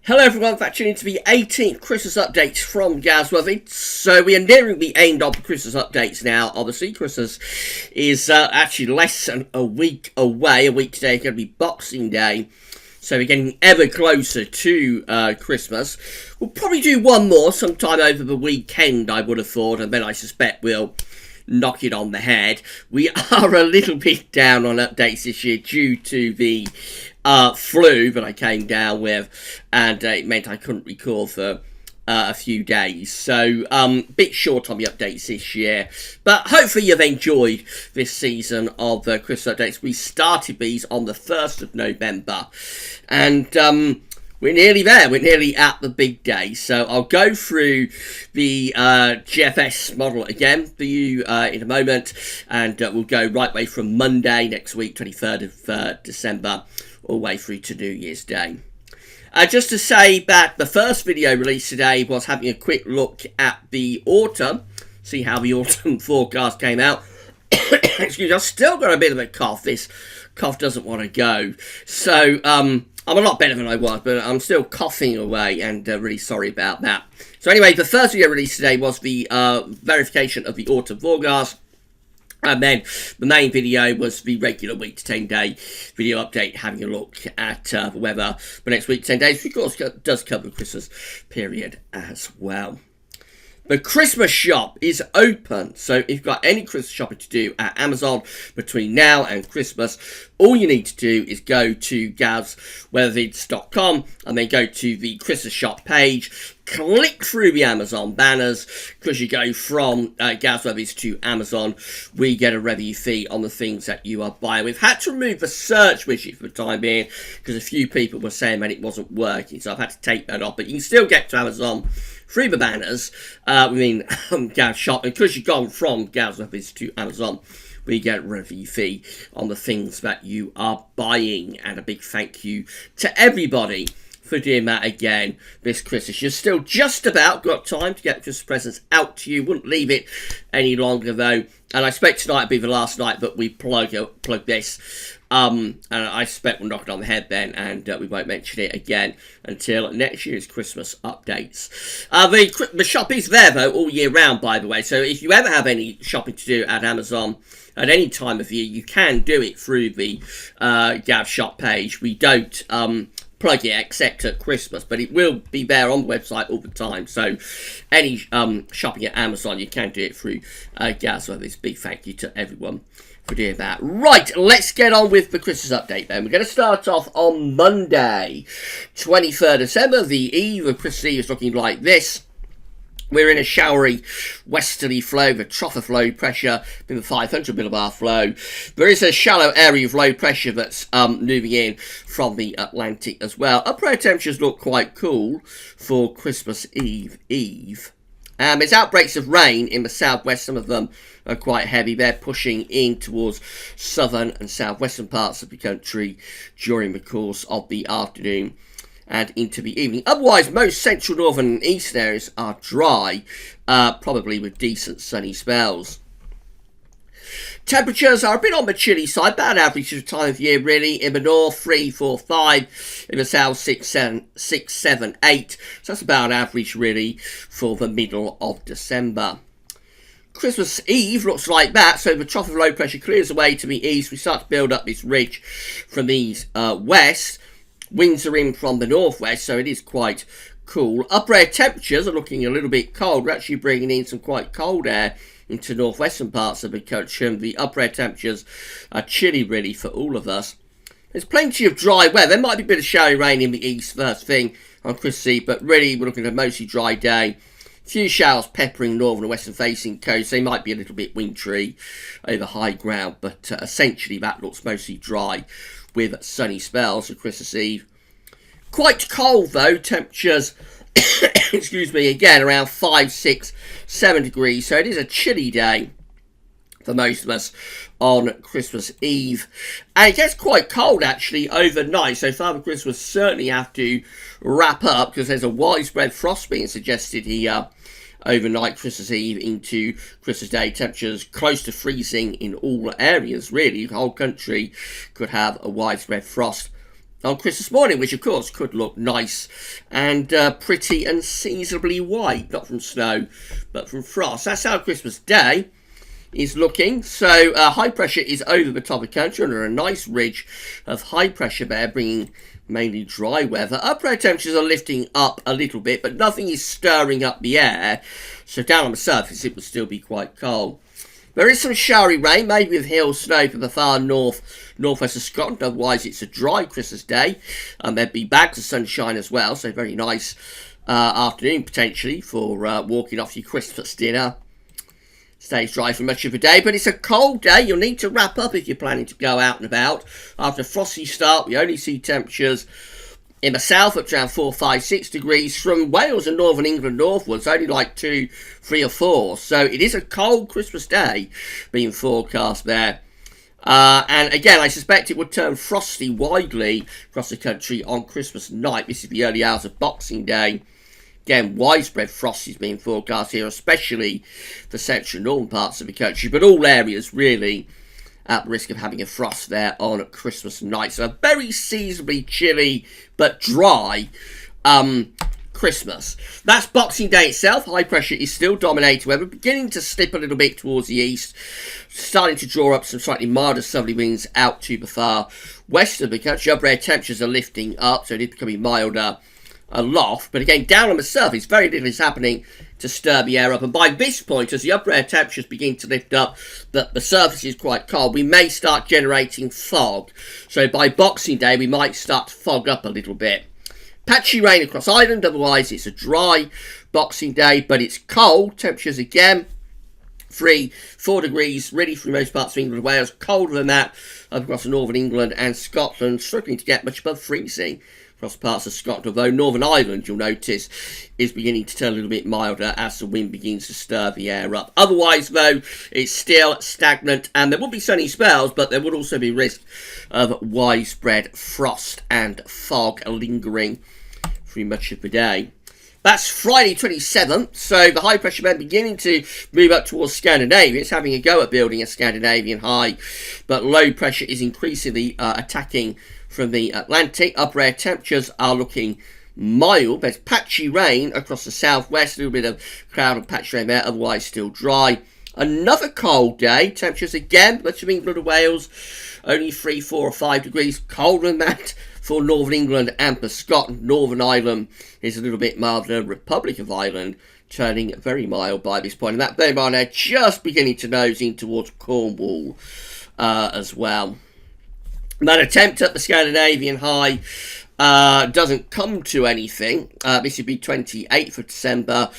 Hello everyone, that's tuning into the 18th Christmas update from Gazworthy. So we are nearing the end of the Christmas updates now. Obviously, Christmas is actually less than a week away. A week today is going to be Boxing Day. So we're getting ever closer to Christmas. We'll probably do one more sometime over the weekend, I would have thought, and then I suspect we'll knock it on the head. We are a little bit down on updates this year due to the flu that I came down with, and it meant I couldn't record for a few days. So, bit short on the updates this year, but hopefully you've enjoyed this season of Christmas updates. We started these on the 1st of November, and we're nearly there. We're nearly at the big day. So I'll go through the GFS model again for you in a moment, and we'll go right way from Monday next week, 23rd of December, all the way through to New Year's Day. Just to say that the first video released today was having a quick look at the autumn, see how the autumn forecast came out. Excuse me, I've still got a bit of a cough. This cough doesn't want to go. So, I'm a lot better than I was, but I'm still coughing away, and really sorry about that. So anyway, the first video released today was the verification of the autumn forecast. And then the main video was the regular week to 10 day video update, having a look at the weather for next week to 10 days, which of course does cover the Christmas period as well. The Christmas shop is open, so if you've got any Christmas shopping to do at Amazon between now and Christmas, all you need to do is go to gazweathervids.com and then go to the Christmas shop page, click through the Amazon banners. Because you go from Gazweathervids to Amazon, we get a revenue fee on the things that you are buying. We've had to remove the search widget for the time being because a few people were saying that it wasn't working, so I've had to take that off, but you can still get to Amazon through the banners within Gaz Shop, and because you've gone from Gazweathervids to Amazon, we get a revenue fee on the things that you are buying. And a big thank you to everybody for doing that again this Christmas. You've still just about got time to get Christmas presents out to you. Wouldn't leave it any longer though. And I expect tonight will be the last night that we plug this. And I expect we'll knock it on the head then, and we won't mention it again until next year's Christmas updates. The shop is there though all year round, by the way. So if you ever have any shopping to do at Amazon at any time of year, you can do it through the Gav shop page. We don't plug it except at Christmas, but it will be there on the website all the time. So any shopping at Amazon, you can do it through Gazweathervids. Big thank you to everyone for doing that. Right, let's get on with the Christmas update then. We're going to start off on Monday, 23rd December. The eve of Christmas Eve is looking like this. We're in a showery westerly flow, the trough of low pressure in the 500 millibar flow. There is a shallow area of low pressure that's moving in from the Atlantic as well. Upper air temperatures look quite cool for Christmas Eve. There's outbreaks of rain in the southwest. Some of them are quite heavy. They're pushing in towards southern and southwestern parts of the country during the course of the afternoon and into the evening. Otherwise, most central, northern and eastern areas are dry, probably with decent sunny spells. Temperatures are a bit on the chilly side, about average of the time of year really. In the north, 3, 4, 5. In the south, 6, 7, 8. So that's about average really for the middle of December. Christmas Eve looks like that, so the trough of low pressure clears away to the east. We start to build up this ridge from the west. Winds are in from the northwest, so it is quite cool. Upper air temperatures are looking a little bit cold. We're actually bringing in some quite cold air into northwestern parts of the country, and the upper air temperatures are chilly really for all of us. There's plenty of dry weather. There might be a bit of showery rain in the east first thing on Christmas Eve, but really we're looking at a mostly dry day. A few showers peppering northern and western facing coast. They might be a little bit wintry over high ground, but essentially that looks mostly dry with sunny spells for Christmas Eve. Quite cold though, temperatures excuse me, again around 5, 6, 7 degrees, so it is a chilly day for most of us on Christmas Eve. And it gets quite cold actually overnight, so Father Christmas certainly have to wrap up because there's a widespread frost being suggested here overnight, Christmas Eve into Christmas Day. Temperatures close to freezing in all areas really. The whole country could have a widespread frost on Christmas morning, which of course could look nice and pretty and seasonably white, not from snow, but from frost. That's how Christmas Day is looking. So high pressure is over the top of the country under a nice ridge of high pressure there, bringing mainly dry weather. Upper air temperatures are lifting up a little bit, but nothing is stirring up the air, so down on the surface it will still be quite cold. There is some showery rain, maybe with hail snow from the far northwest of Scotland. Otherwise it's a dry Christmas Day, and there'd be bags of sunshine as well, so very nice afternoon potentially for walking off your Christmas dinner. Stays dry for much of the day, but it's a cold day. You'll need to wrap up if you're planning to go out and about. After a frosty start, we only see temperatures in the south up to around 4, 5, 6 degrees. From Wales and northern England northwards, only like 2, 3 or 4. So it is a cold Christmas day being forecast there. And again, I suspect it would turn frosty widely across the country on Christmas night. This is the early hours of Boxing Day. Again, widespread frost is being forecast here, especially for central and northern parts of the country, but all areas really at risk of having a frost there on Christmas night. So a very seasonably chilly but dry Christmas. That's Boxing Day itself. High pressure is still dominating weather, beginning to slip a little bit towards the east, starting to draw up some slightly milder southerly winds out to the far west of the country. Upper air temperatures are lifting up, so it is becoming milder aloft, but again down on the surface very little is happening to stir the air up, and by this point, as the upper air temperatures begin to lift up, the surface is quite cold, we may start generating fog. So by Boxing Day we might start to fog up a little bit. Patchy rain across Ireland, otherwise it's a dry Boxing Day, but it's cold. Temperatures again 3, 4 degrees really through most parts of England and Wales, colder than that up across northern England and Scotland, struggling to get much above freezing across parts of Scotland, although Northern Ireland, you'll notice, is beginning to turn a little bit milder as the wind begins to stir the air up. Otherwise, though, it's still stagnant, and there will be sunny spells, but there would also be risk of widespread frost and fog lingering through much of the day. That's Friday 27th, so the high pressure band beginning to move up towards Scandinavia. It's having a go at building a Scandinavian high, but low pressure is increasingly attacking from the Atlantic. Upper air temperatures are looking mild. There's patchy rain across the southwest, a little bit of cloud and patchy rain there, otherwise still dry. Another cold day. Temperatures again, much of England and Wales, only 3, 4 or 5 degrees colder than that for Northern England and for Scotland. Northern Ireland is a little bit milder. Republic of Ireland turning very mild by this point. And that bear in mind, they're just beginning to nose in towards Cornwall as well. That attempt at the Scandinavian high doesn't come to anything. This would be 28th of December.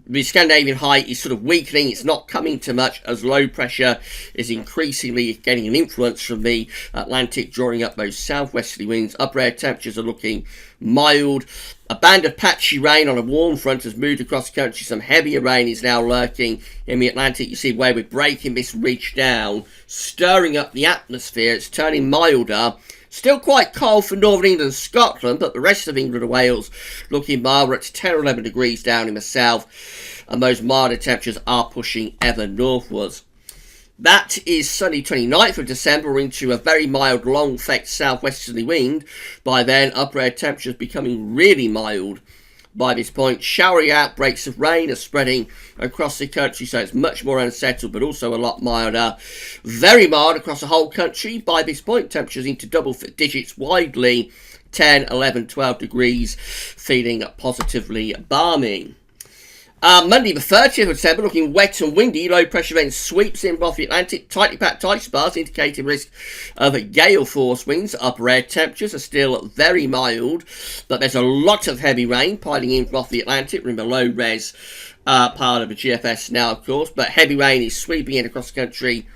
The Scandinavian high is sort of weakening. It's not coming to much as low pressure is increasingly getting an influence from the Atlantic, drawing up those southwesterly winds. Upper air temperatures are looking mild. A band of patchy rain on a warm front has moved across the country. Some heavier rain is now lurking in the Atlantic. You see where we're breaking this ridge down, stirring up the atmosphere. It's turning milder. Still quite cold for northern England and Scotland, but the rest of England and Wales looking milder at 10 or 11 degrees down in the south, and those milder temperatures are pushing ever northwards. That is Sunday 29th of December. We're into a very mild, long effect southwesterly wind. By then, upper air temperatures becoming really mild. By this point, showery outbreaks of rain are spreading across the country, so it's much more unsettled, but also a lot milder. Very mild across the whole country. By this point, temperatures into double digits widely, 10, 11, 12 degrees, feeling positively balmy. Monday the 30th of December, looking wet and windy. Low pressure then sweeps in off the Atlantic. Tightly packed ice bars indicating risk of gale force winds. Upper air temperatures are still very mild, but there's a lot of heavy rain piling in from off the Atlantic. We're in the low res part of the GFS now, of course, but heavy rain is sweeping in across the country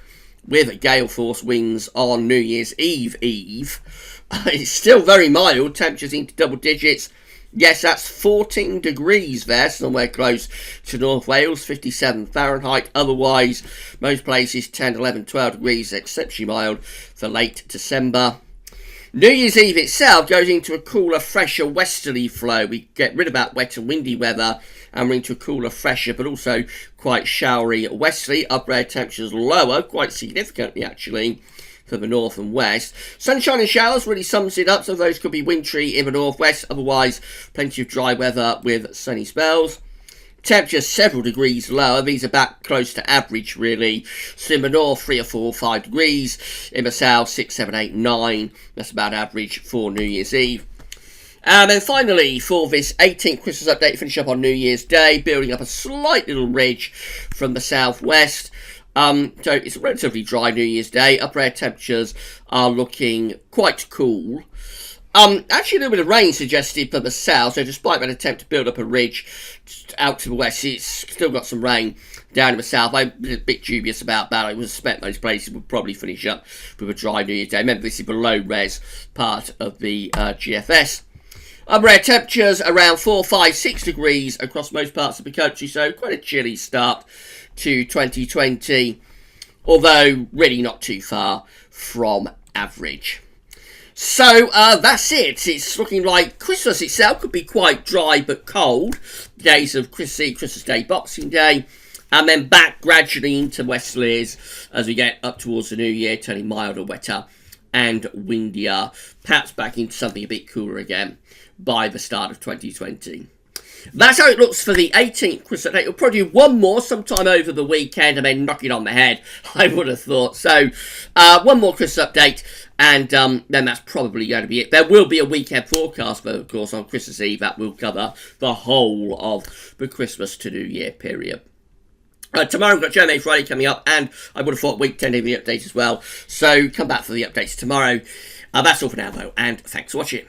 with gale force winds on New Year's Eve. It's still very mild. Temperatures into double digits. Yes, that's 14 degrees there, somewhere close to North Wales, 57 Fahrenheit. Otherwise, most places 10, 11, 12 degrees, exceptionally mild for late December. New Year's Eve itself goes into a cooler, fresher westerly flow. We get rid of that wet and windy weather, and we're into a cooler, fresher, but also quite showery westerly. Upper air temperatures lower, quite significantly actually, for the north and west. Sunshine and showers really sums it up, so those could be wintry in the northwest, otherwise plenty of dry weather with sunny spells. Temperatures several degrees lower. These are back close to average, really. So in the north, 3 or 4 or 5 degrees. In the south, 6, 7, 8, 9. That's about average for New Year's Eve. And then finally, for this 18th Christmas update, finish up on New Year's Day, building up a slight little ridge from the southwest. So it's a relatively dry New Year's Day. Upper air temperatures are looking quite cool. Actually, a little bit of rain suggested for the south, so despite that attempt to build up a ridge out to the west, it's still got some rain down in the south. I'm a bit dubious about that. I would suspect most places would probably finish up with a dry New Year's Day. Remember, this is the low res part of the GFS. Upper air temperatures around 4, 5, 6 degrees across most parts of the country, so quite a chilly start to 2020, although really not too far from average. So that's it. It's looking like Christmas itself could be quite dry but cold. Days of Christmas Eve, Christmas Day, Boxing Day, and then back gradually into westerlies as we get up towards the new year, turning milder, wetter and windier, perhaps back into something a bit cooler again by the start of 2020. That's how it looks for the 18th Christmas update. We'll probably do one more sometime over the weekend and then knock it on the head, I would have thought. So, one more Christmas update, and then that's probably going to be it. There will be a weekend forecast, though, of course, on Christmas Eve. That will cover the whole of the Christmas to New Year period. Tomorrow we've got Joe Friday coming up, and I would have thought week 10 the update as well. So, come back for the updates tomorrow. That's all for now, though, and thanks for watching.